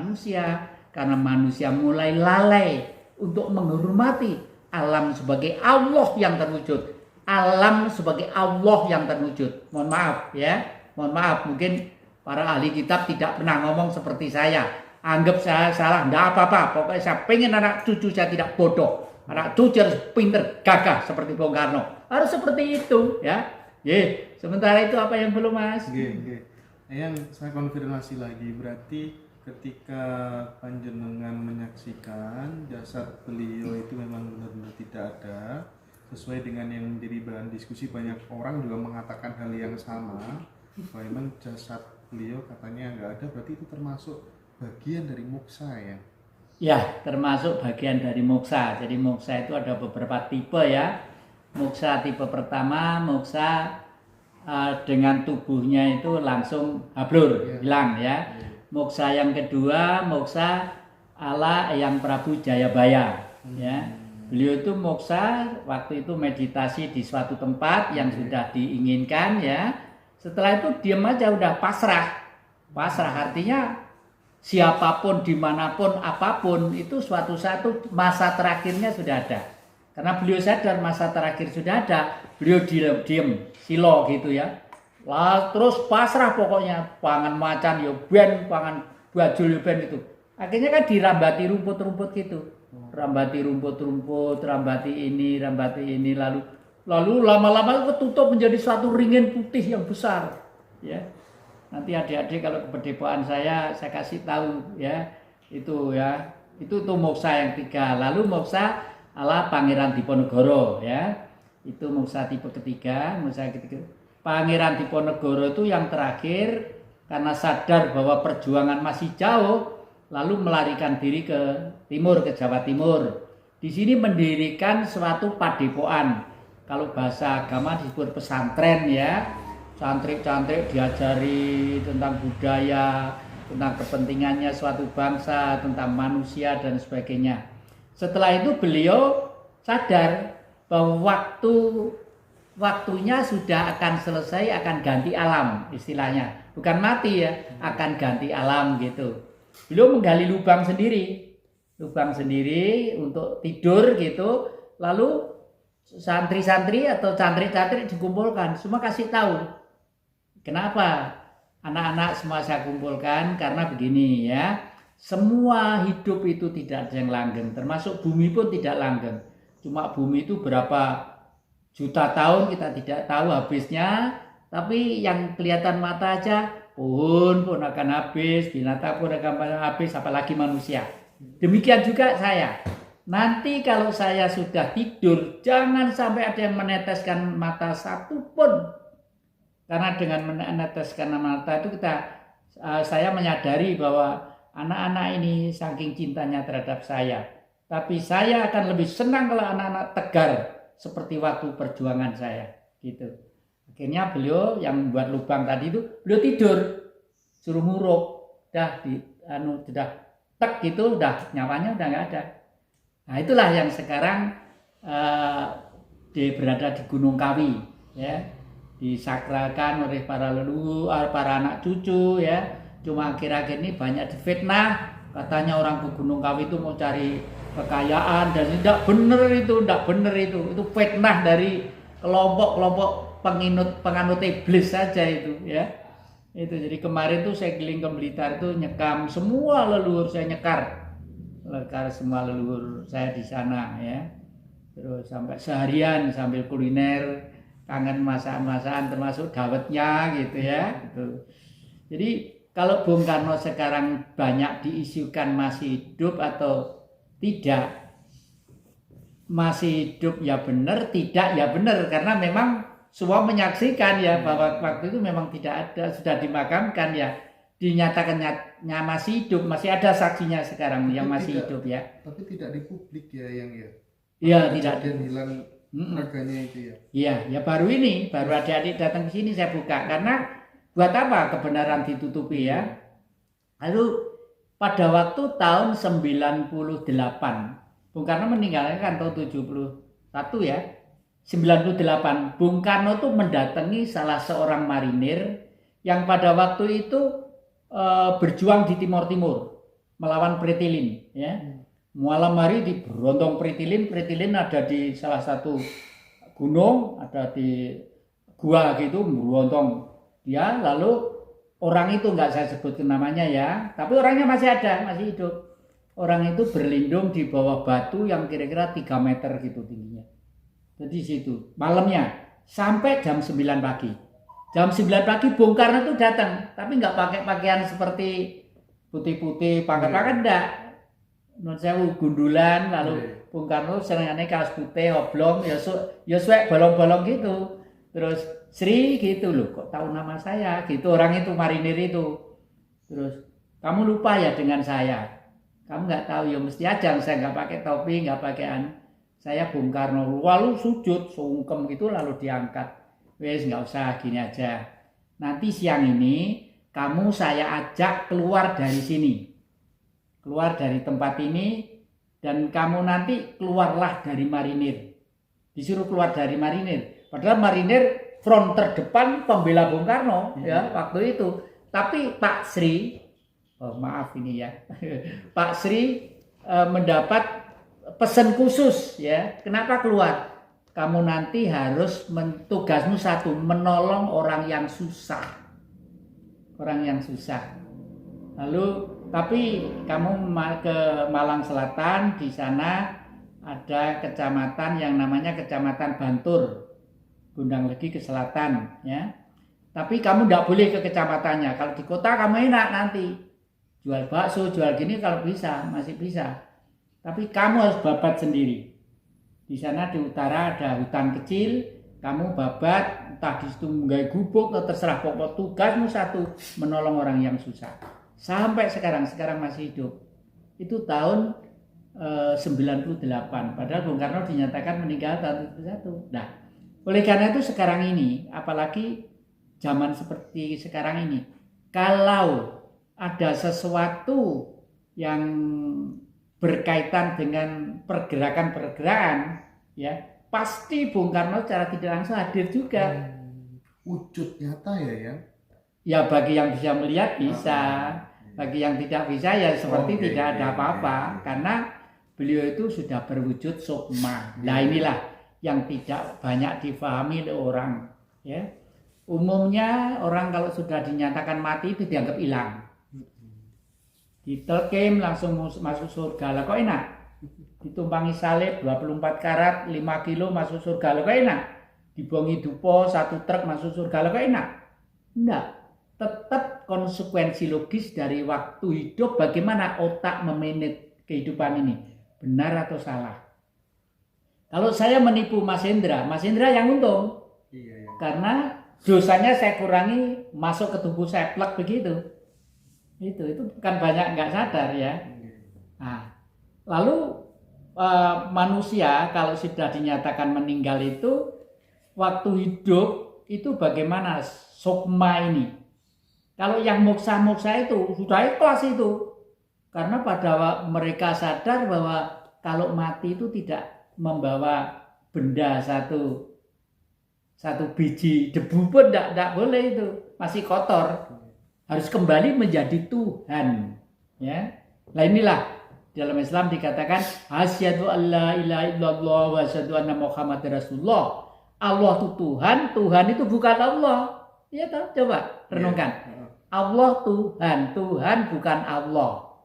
manusia, karena manusia mulai lalai untuk menghormati alam sebagai Allah yang terwujud. Alam sebagai Allah yang terwujud. Mohon maaf ya, mohon maaf, mungkin para ahli kitab tidak pernah ngomong seperti saya. Anggap saya salah, enggak apa-apa. Pokoknya saya pengen anak cucu saya tidak bodoh. Anak cucu harus pinter, gagah seperti Bung Karno. Harus seperti itu ya. Sementara itu apa yang belum, Mas? Yang saya konfirmasi lagi, berarti ketika panjenengan menyaksikan jasad beliau itu memang benar-benar tidak ada, sesuai dengan yang menjadi bahan diskusi, banyak orang juga mengatakan hal yang sama, bahwa memang jasad beliau katanya nggak ada, berarti itu termasuk bagian dari moksa ya? Ya, termasuk bagian dari moksa. Jadi moksa itu ada beberapa tipe ya. Moksa tipe pertama, moksa dengan tubuhnya itu langsung hablur, hilang ya. Moksa yang kedua, moksa ala yang Prabu Jayabaya ya. Beliau itu moksa waktu itu meditasi di suatu tempat yang sudah diinginkan ya. Setelah itu diam aja, udah pasrah. Pasrah artinya siapapun, dimanapun, apapun, itu suatu masa terakhirnya sudah ada. Karena beliau sadar masa terakhir sudah ada, beliau diem, silo gitu ya. Lah terus pasrah pokoknya, pangan macan ya ben, pangan bajul ya ben itu. Akhirnya kan dirambati rumput-rumput gitu. Rambati rumput-rumput, rambati ini, lalu lama-lama ketutup menjadi suatu ringin putih yang besar. Ya. Nanti adik-adik kalau ke pedepaan saya kasih tahu ya, itu tuh moksa yang tiga. Lalu moksa ala Pangeran Diponegoro ya, itu moksa tipe ketiga. Pangeran Diponegoro itu yang terakhir karena sadar bahwa perjuangan masih jauh, lalu melarikan diri ke timur, ke Jawa Timur. Di sini mendirikan suatu padepokan. Kalau bahasa agama disebut pesantren ya. Santri-santri diajari tentang budaya, tentang kepentingannya suatu bangsa, tentang manusia dan sebagainya. Setelah itu beliau sadar bahwa waktunya sudah akan selesai, akan ganti alam istilahnya. Bukan mati ya, akan ganti alam gitu. Beliau menggali lubang sendiri untuk tidur gitu. Lalu santri-santri atau santri-santri dikumpulkan, semua kasih tahu. Kenapa anak-anak semua saya kumpulkan? Karena begini ya, semua hidup itu tidak ada yang langgeng, termasuk bumi pun tidak langgeng. Cuma bumi itu berapa juta tahun kita tidak tahu habisnya, tapi yang kelihatan mata aja, pohon pun akan habis, binatang pun akan habis, apalagi manusia. Demikian juga saya. Nanti kalau saya sudah tidur, jangan sampai ada yang meneteskan mata satu pun. Karena dengan meneteskan mata itu saya menyadari bahwa anak-anak ini saking cintanya terhadap saya. Tapi saya akan lebih senang kalau anak-anak tegar seperti waktu perjuangan saya. Gitu. Akhirnya beliau yang membuat lubang tadi itu, beliau tidur, suruh nguruk, sudah tek gitu, udah nyawanya udah nggak ada. Nah itulah yang sekarang berada di Gunung Kawi ya. Disakralkan oleh para leluhur, para anak cucu ya. Cuma akhir-akhir ini banyak difitnah, katanya orang ke Gunung Kawi itu mau cari kekayaan, dan tidak benar itu. Itu fitnah dari kelompok-kelompok penganut iblis saja itu ya. Itu jadi kemarin tuh saya keliling ke Blitar itu nyekam semua leluhur saya, nyekar semua leluhur saya di sana ya. Terus sampai seharian sambil kuliner, kangen masakan-masakan termasuk dawetnya gitu ya gitu. Jadi kalau Bung Karno sekarang banyak diisukan masih hidup atau tidak, masih hidup ya benar, tidak ya benar, karena memang semua menyaksikan ya bahwa waktu itu memang tidak ada, sudah dimakamkan ya, dinyatakannya masih hidup, masih ada saksinya sekarang tapi yang masih hidup ya. Tapi tidak di publik ya yang ya. Iya tidak. Dan hilang raganya itu ya. Iya, ya baru adik-adik datang ke sini saya buka, karena buat apa kebenaran ditutupi ya. Lalu pada waktu tahun 98 Bung Karno meninggalnya kan tahun 71 ya. 98 Bung Karno tuh mendatangi salah seorang marinir yang pada waktu itu berjuang di Timur Timur. melawan Pretilin, ya. Malam hari diberontok Pretilin. Pretilin ada di salah satu gunung, ada di gua gitu, berontok dia. Lalu orang itu nggak saya sebutkan namanya ya, tapi orangnya masih ada, masih hidup. Orang itu berlindung di bawah batu yang kira-kira 3 meter gitu tingginya. Jadi situ malamnya sampai jam 9 pagi. Jam 9 pagi Bung Karno itu datang, tapi nggak pakai pakaian seperti putih-putih, pangkat-pangkat enggak. Menurut saya gundulan, lalu Bung Karno senengane kaos putih, oblong, ya suek bolong-bolong gitu. Terus Sri gitu loh, kok tahu nama saya gitu, orang itu marinir itu. Terus kamu lupa ya dengan saya, kamu nggak tahu ya mesti aja saya nggak pakai topi, nggak pakai saya Bung Karno. Lalu sujud sungkem gitu lalu diangkat. Wes nggak usah gini aja, nanti siang ini kamu saya ajak keluar dari sini, keluar dari tempat ini, dan kamu nanti keluarlah dari marinir. Disuruh keluar dari marinir, padahal marinir front terdepan pembela Bung Karno ya waktu itu. Tapi Pak Sri, maaf ini ya, Pak Sri mendapat pesan khusus ya. Kenapa keluar? Kamu nanti harus tugasmu satu, menolong orang yang susah, orang yang susah. Lalu tapi kamu ke Malang Selatan, di sana ada kecamatan yang namanya Kecamatan Bantur, Gondang Legi ke selatan ya. Tapi kamu tidak boleh ke kecamatannya. Kalau di kota kamu enak nanti jual bakso, jual gini kalau bisa, masih bisa. Tapi kamu harus babat sendiri. Di sana di utara ada hutan kecil, kamu babat, entah di situ menggai gubuk atau terserah, pokok tugasmu satu, menolong orang yang susah. Sampai sekarang masih hidup. Itu tahun 98, padahal Bung Karno dinyatakan meninggal tahun 71. Nah, oleh karena itu sekarang ini, apalagi zaman seperti sekarang ini, kalau ada sesuatu yang berkaitan dengan pergerakan-pergerakan, ya pasti Bung Karno secara tidak langsung hadir juga. Wujud nyata ya? Ya bagi yang bisa melihat bisa, bagi yang tidak bisa ya seperti tidak ada apa-apa, karena beliau itu sudah berwujud sukma. Nah inilah yang tidak banyak difahami oleh orang. Ya, umumnya orang kalau sudah dinyatakan mati itu dianggap hilang. Ditelkim langsung masuk surga, lah kok enak? Ditumpangi salib 24 karat 5 kilo masuk surga, lah kok enak? Dibongi dupo 1 truk masuk surga, lah kok enak? Enggak, tetap konsekuensi logis dari waktu hidup, bagaimana otak memanage kehidupan ini, benar atau salah. Kalau saya menipu Mas Hendra yang untung, karena dosanya saya kurangi, masuk ke tubuh saya plek begitu. Itu bukan banyak nggak sadar ya. Nah, lalu manusia kalau sudah dinyatakan meninggal itu, waktu hidup itu bagaimana sukma ini? Kalau yang moksa itu sudah ikhlas itu, karena pada mereka sadar bahwa kalau mati itu tidak membawa benda satu biji debu pun tidak boleh, itu masih kotor. Harus kembali menjadi Tuhan, ya. Nah inilah dalam Islam dikatakan asyhadu alla ilaha illallah wa asyhadu anna muhammadar rasulullah. Allah itu Tuhan, Tuhan itu bukan Allah. Ya tahu, coba renungkan. Allah Tuhan bukan Allah.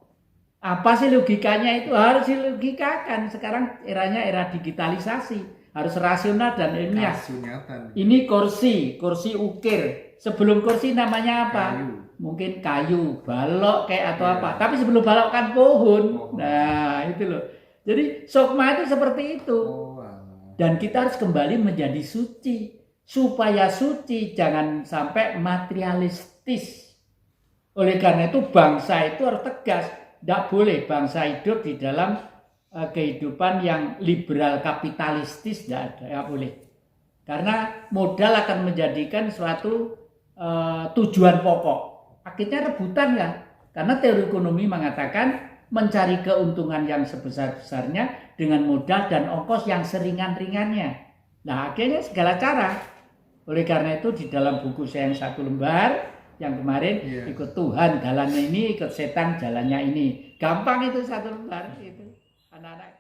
Apa sih logikanya itu? Harus dilogikakan. Sekarang eranya era digitalisasi, harus rasional dan ilmiah. Ini kursi ukir. Sebelum kursi namanya apa? Mungkin kayu, balok kayak atau apa. Tapi sebelum balok kan pohon. Nah, itu loh. Jadi sukma itu seperti itu. Dan kita harus kembali menjadi suci. Supaya suci, jangan sampai materialistis. Oleh karena itu bangsa itu harus tegas. Tidak boleh bangsa hidup di dalam kehidupan yang liberal kapitalistis, tidak boleh. Karena modal akan menjadikan suatu tujuan pokok. Akhirnya rebutan kan? Karena teori ekonomi mengatakan mencari keuntungan yang sebesar-besarnya dengan modal dan ongkos yang seringan-ringannya. Nah akhirnya segala cara. Oleh karena itu di dalam buku saya yang 1 lembar, yang kemarin Iya. ikut Tuhan jalannya ini, ikut setan jalannya ini. Gampang itu satu lembar itu. Anak-anak